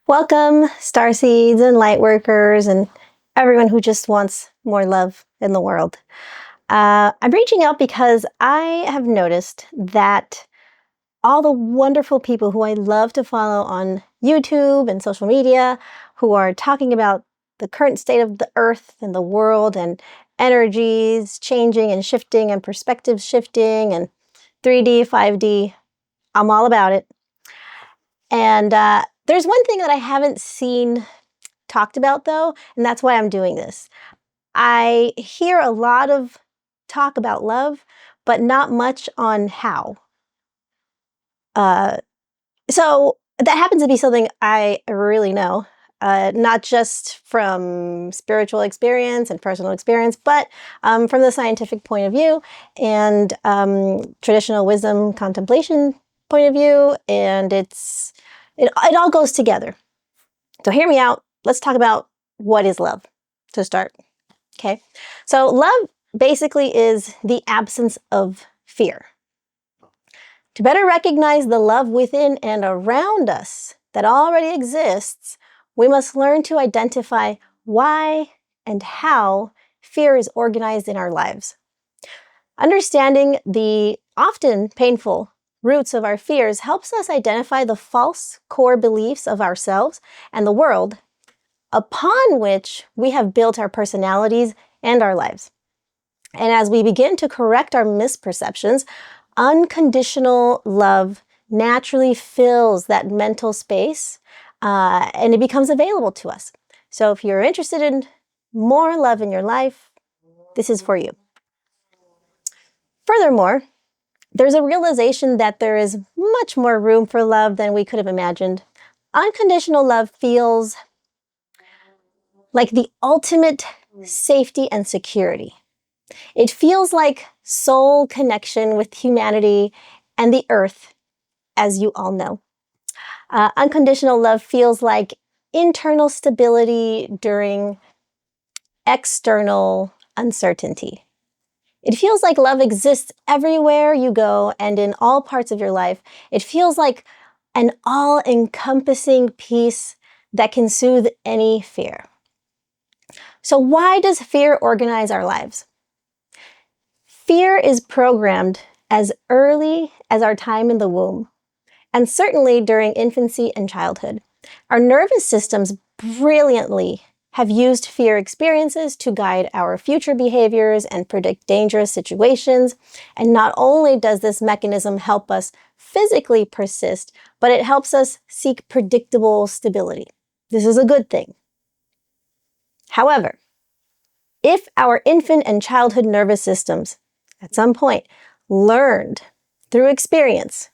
Welcome, starseeds and light workers and everyone who just wants more love in the world. I'm reaching out because I have noticed that all the wonderful people who I love to follow on YouTube and social media who are talking about the current state of the earth and the world and energies changing and shifting and perspectives shifting and 3D, 5D, I'm all about it. And there's one thing that I haven't seen talked about though, and that's why I'm doing this. I hear a lot of talk about love, but not much on how. So that happens to be something I really know, not just from spiritual experience and personal experience, but from the scientific point of view and traditional wisdom contemplation point of view, and it all goes together. So hear me out. Let's talk about what is love to start. Okay. So love basically is the absence of fear. To better recognize the love within and around us that already exists, we must learn to identify why and how fear is organized in our lives. Understanding the often painful roots of our fears helps us identify the false core beliefs of ourselves and the world upon which we have built our personalities and our lives. And as we begin to correct our misperceptions, unconditional love naturally fills that mental space and it becomes available to us. So if you're interested in more love in your life, this is for you. Furthermore, there's a realization that there is much more room for love than we could have imagined. Unconditional love feels like the ultimate safety and security. It feels like soul connection with humanity and the earth, as you all know. Unconditional love feels like internal stability during external uncertainty. It feels like love exists everywhere you go and in all parts of your life. It feels like an all-encompassing peace that can soothe any fear. So why does fear organize our lives? Fear is programmed as early as our time in the womb, and certainly during infancy and childhood. Our nervous systems brilliantly have used fear experiences to guide our future behaviors and predict dangerous situations. And not only does this mechanism help us physically persist, but it helps us seek predictable stability. This is a good thing. However, if our infant and childhood nervous systems at some point learned through experience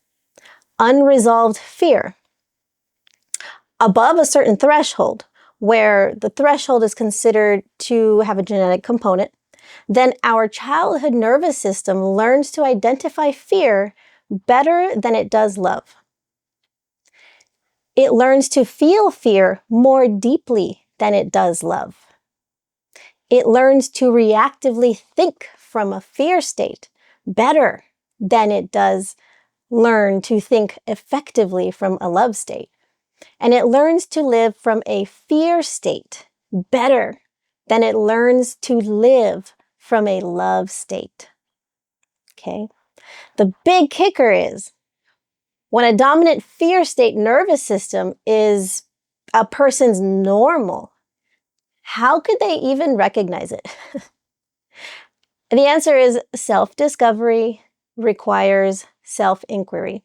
unresolved fear above a certain threshold, where the threshold is considered to have a genetic component, then our childhood nervous system learns to identify fear better than it does love. It learns to feel fear more deeply than it does love. It learns to reactively think from a fear state better than it does learn to think effectively from a love state. And it learns to live from a fear state better than it learns to live from a love state. Okay? The big kicker is when a dominant fear state nervous system is a person's normal, how could they even recognize it? The answer is self-discovery requires self-inquiry.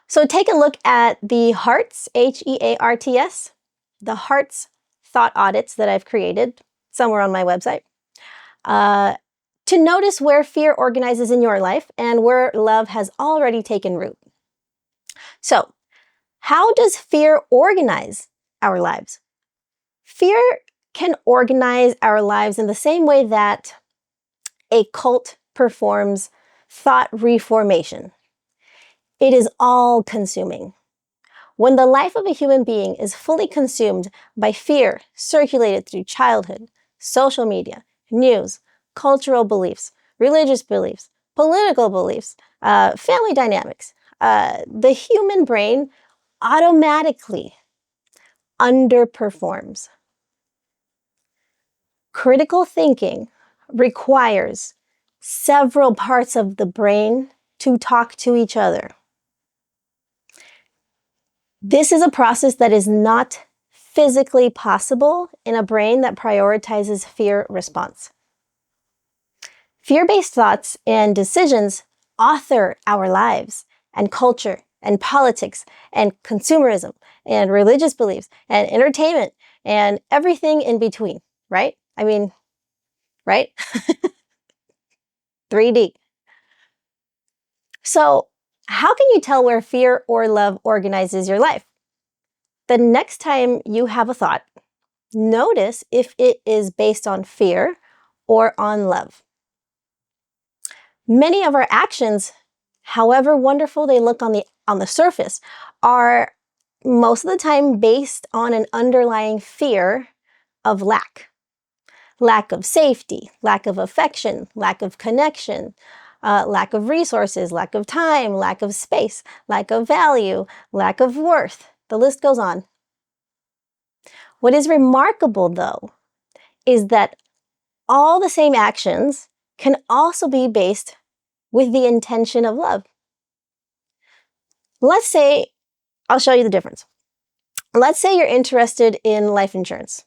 So take a look at the HEARTS, H-E-A-R-T-S, the HEARTS thought audits that I've created somewhere on my website, to notice where fear organizes in your life and where love has already taken root. So, how does fear organize our lives? Fear can organize our lives in the same way that a cult performs thought reformation. It is all-consuming. When the life of a human being is fully consumed by fear circulated through childhood, social media, news, cultural beliefs, religious beliefs, political beliefs, family dynamics, the human brain automatically underperforms. Critical thinking requires several parts of the brain to talk to each other. This is a process that is not physically possible in a brain that prioritizes fear response. Fear-based thoughts and decisions author our lives and culture and politics and consumerism and religious beliefs and entertainment and everything in between, right? I mean, right? 3D. So, how can you tell where fear or love organizes your life? The next time you have a thought, notice if it is based on fear or on love. Many of our actions, however wonderful they look on the surface, are most of the time based on an underlying fear of lack. Lack of safety, lack of affection, lack of connection, lack of resources, lack of time, lack of space, lack of value, lack of worth. The list goes on. What is remarkable, though, is that all the same actions can also be based with the intention of love. Let's say, I'll show you the difference. Let's say you're interested in life insurance.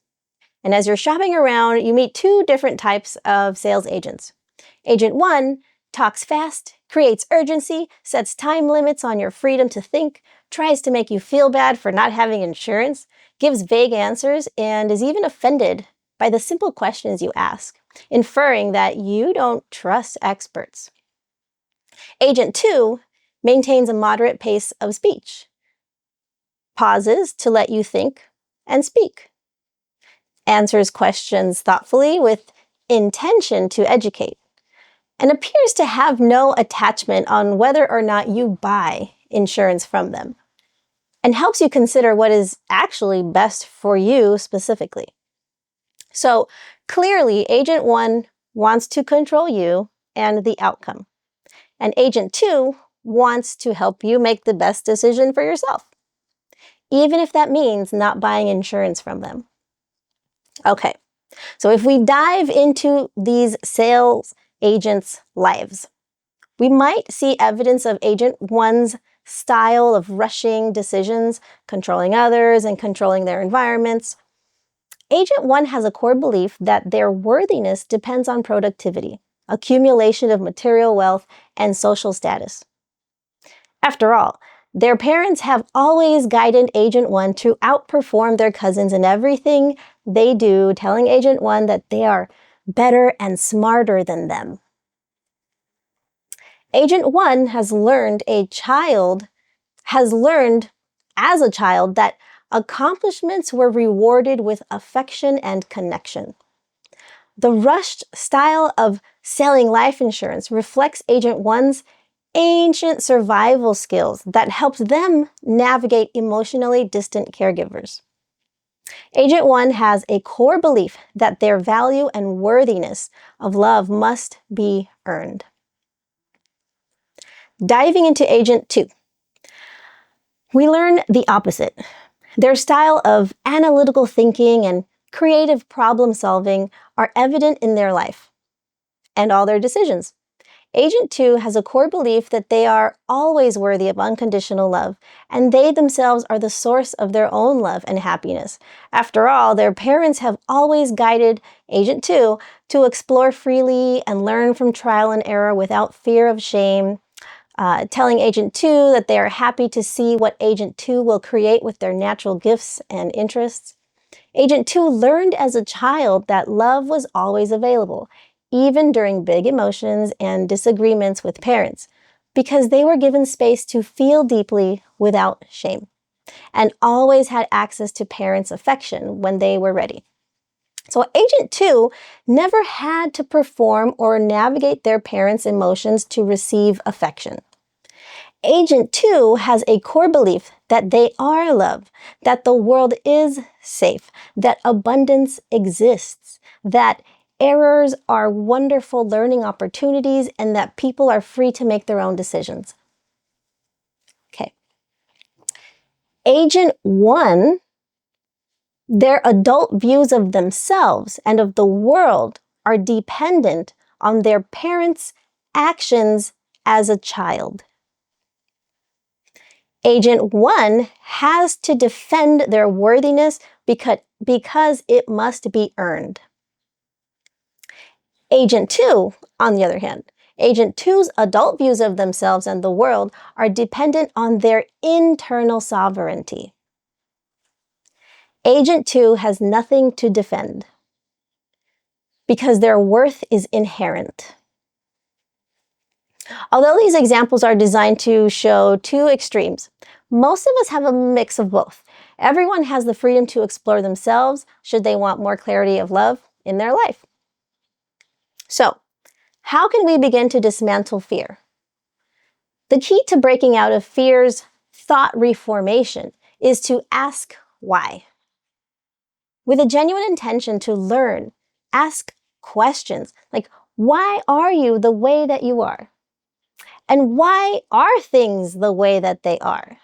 And as you're shopping around, you meet two different types of sales agents. Agent 1 talks fast, creates urgency, sets time limits on your freedom to think, tries to make you feel bad for not having insurance, gives vague answers, and is even offended by the simple questions you ask, inferring that you don't trust experts. Agent 2 maintains a moderate pace of speech, pauses to let you think and speak, answers questions thoughtfully with intention to educate, and appears to have no attachment on whether or not you buy insurance from them, and helps you consider what is actually best for you specifically. So clearly, Agent 1 wants to control you and the outcome, and Agent 2 wants to help you make the best decision for yourself, even if that means not buying insurance from them. Okay, so if we dive into these sales agents' lives, we might see evidence of Agent 1's style of rushing decisions, controlling others, and controlling their environments. Agent 1 has a core belief that their worthiness depends on productivity, accumulation of material wealth, and social status. After all, their parents have always guided Agent 1 to outperform their cousins in everything they do, telling Agent 1 that they are better and smarter than them. Agent 1 has learned as a child that accomplishments were rewarded with affection and connection. The rushed style of selling life insurance reflects Agent 1's ancient survival skills that helped them navigate emotionally distant caregivers. Agent 1 has a core belief that their value and worthiness of love must be earned. Diving into Agent 2, we learn the opposite. Their style of analytical thinking and creative problem solving are evident in their life and all their decisions. Agent 2 has a core belief that they are always worthy of unconditional love, and they themselves are the source of their own love and happiness. After all, their parents have always guided Agent 2 to explore freely and learn from trial and error without fear of shame, telling Agent 2 that they are happy to see what Agent 2 will create with their natural gifts and interests. Agent 2 learned as a child that love was always available, even during big emotions and disagreements with parents, because they were given space to feel deeply without shame, and always had access to parents' affection when they were ready. So Agent 2 never had to perform or navigate their parents' emotions to receive affection. Agent 2 has a core belief that they are love, that the world is safe, that abundance exists, that errors are wonderful learning opportunities, and that people are free to make their own decisions. Okay. Agent 1 Their adult views of themselves and of the world are dependent on their parents' actions as a child. Agent 1 has to defend their worthiness because it must be earned. Agent 2, on the other hand, Agent 2's adult views of themselves and the world are dependent on their internal sovereignty. Agent 2 has nothing to defend because their worth is inherent. Although these examples are designed to show two extremes, most of us have a mix of both. Everyone has the freedom to explore themselves should they want more clarity of love in their life. So, how can we begin to dismantle fear? The key to breaking out of fear's thought reformation is to ask why. With a genuine intention to learn, ask questions like, why are you the way that you are? And why are things the way that they are?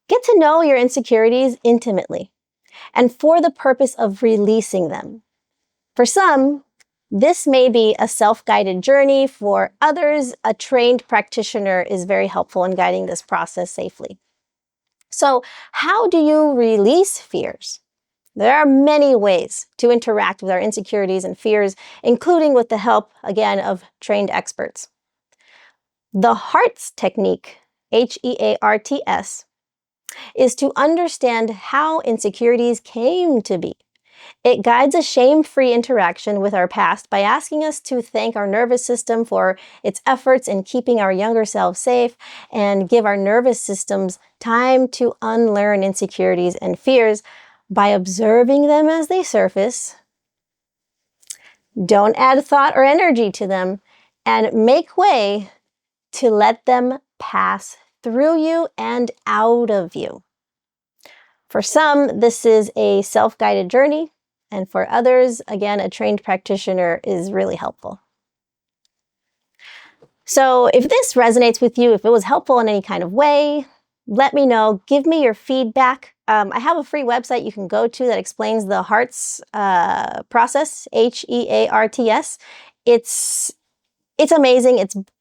Get to know your insecurities intimately and for the purpose of releasing them. For some, this may be a self-guided journey. For others, a trained practitioner is very helpful in guiding this process safely. So, how do you release fears? There are many ways to interact with our insecurities and fears, including with the help, again, of trained experts. The HEARTS technique, HEARTS, is to understand how insecurities came to be. It guides a shame-free interaction with our past by asking us to thank our nervous system for its efforts in keeping our younger selves safe and give our nervous systems time to unlearn insecurities and fears by observing them as they surface. Don't add thought or energy to them, and make way to let them pass through you and out of you. For some, this is a self-guided journey, and for others, again, a trained practitioner is really helpful. So if this resonates with you, if it was helpful in any kind of way, let me know. Give me your feedback. I have a free website you can go to that explains the HEARTS process, HEARTS. It's amazing.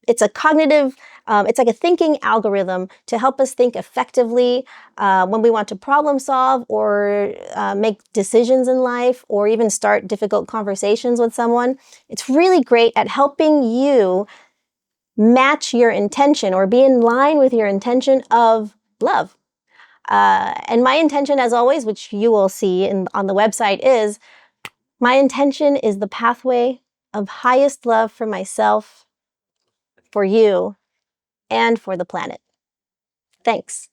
It's a cognitive, it's like a thinking algorithm to help us think effectively when we want to problem solve or make decisions in life or even start difficult conversations with someone. It's really great at helping you match your intention or be in line with your intention of love. And my intention, as always, which you will see on the website, is my intention is the pathway of highest love for myself, for you, and for the planet. Thanks.